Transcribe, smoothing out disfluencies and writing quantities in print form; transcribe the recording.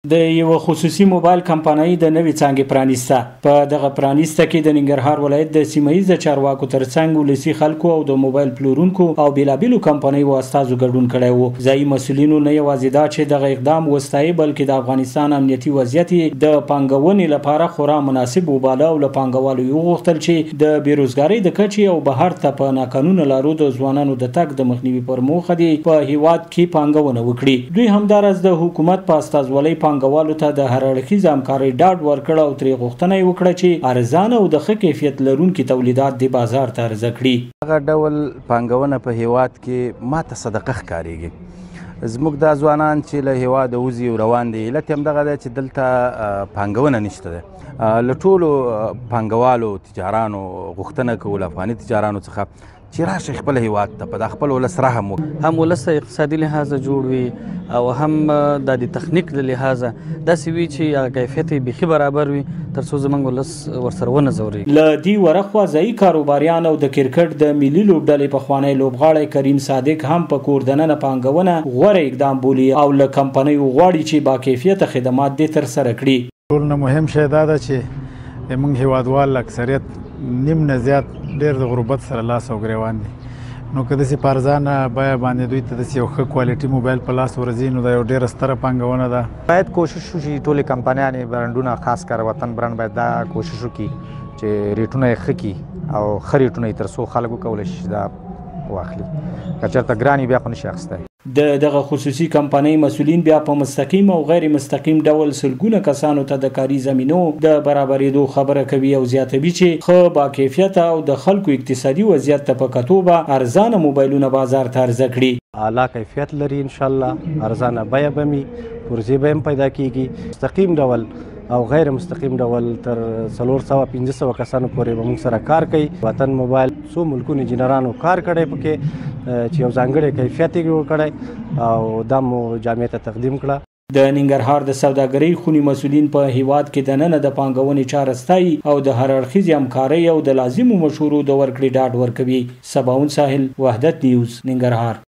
د یو خصوصي موبایل کمپنۍ د نوې څانګې پرانیسته. په دغه پرانیسته کې د ننګرهار ولایت د سیمه‌ییز چارواکو ترڅنګ ولسي خلکو او د موبایل پلورونکو او بیلابیلو کمپنیو استازو ګډون کړی و. ځایي مسؤلینو نه یوازې دا چې دغه اقدام وستایي بلکې د افغانستان امنیتي وضعیت د پانګونې لپاره خورا مناسب وباله او له پانګوالو یې وغوښتل چې د بیروزګارۍ د کچې او بهر ته په ناقانونه لارو د ځوانانو د تګ د مخنیوي پر موخه دی په هیواد کې پانګونه وکړي. دوی همدارس د حکومت په استازولۍ پانګوالو ته د هر اړخیزه همکارۍ ډاډ ورکړ او ترې غوښتنه یې وکړه چې ارزانه او د ښه کیفیت لرونکي تولیدات د بازار ته عرضه کړي. هغه ډول پانګونه په هیواد کې ماته صدقه ښکارېږي. زموږ دا ځوانان چې له هیواده وځي او روان دي، علت یې همدغه دی چې دلته پانګونه نشته ده. له ټولو پانګوالو تجارانو غوښتنه کوو له افغاني تجارانو څخه چې راشي خپل هیواد ته په خپل ولس رحم وکړي. هم ولس اقتصادي لحاظه جوړ وي او هم د تخنیک د لحاظه داسې وي چې کیفیت یې بیخي برابر وي تر څو زموږ ولس ورسره ونه ځوري. له دې ورخوا ځایي کاروباریان او د کرکټ د ملي لوبډلې پخوانی لوبغاړی کریم صادق هم په کور دننه پانګونه غوره اقدام بولي او له کمپنیو غواړي چې با کیفیته خدمات دې ترسره کړي. ټول نه مهم شی دا ده چې موږ هیوادوال اکثریت نیم نه زیات ډېر د غربت سره لاس او ګریوان دي. نو که داسې په ارزانه بیه باندې دوی ته داسې یو ښه کوالټي موبایل په لاس ورځي نو دا یو ډېره ستره پانګونه ده. باید کوشش وشي ټولې کمپنیانې برانډونه خاص کر وطن برانډ باید دا کوشش وکړي چې ریټونه یې ښه کړي او ښه ریټونه یې تر څو خلک وکولی شي دا واخلي. که چېرته ګران بیا خو نشي اخیستی. د دغه خصوصي کمپنۍ مسؤلین بیا په مستقیم او غیر مستقیم ډول سلګونه کسانو ته د کاري زمینو د برابرېدو خبره کوي او زیاتوي چې ښه با کیفیته او د خلکو اقتصادي وضعیت ته په کتو به ارزانه موبایلونه بازار ته عرضه کړي. اعلی کیفیت لري انشاءالله، ارزانه بیه به وي، پرزې به هم پیدا کیږي. مستقیم ډول او غیر مستقیم ډول تر 400-500 کسانو پورې به موږ سره کار کوي. وطن موبایل څو ملکونو انجینرانو کار کړی پکې چې یو ځانګړی کیفیت یې جوړ کړی او دا مو جامعې ته تقدیم کړه. د ننګرهار د سوداګرۍ خونی مسؤلین په هیواد کې دننه د پانګونې چاره ستایي او د هر اړخیزې همکارۍ او د لازمو مشورو د ورکړې ډاډ ورکوي. سباون ساحل، وحدت نیوز، ننګرهار.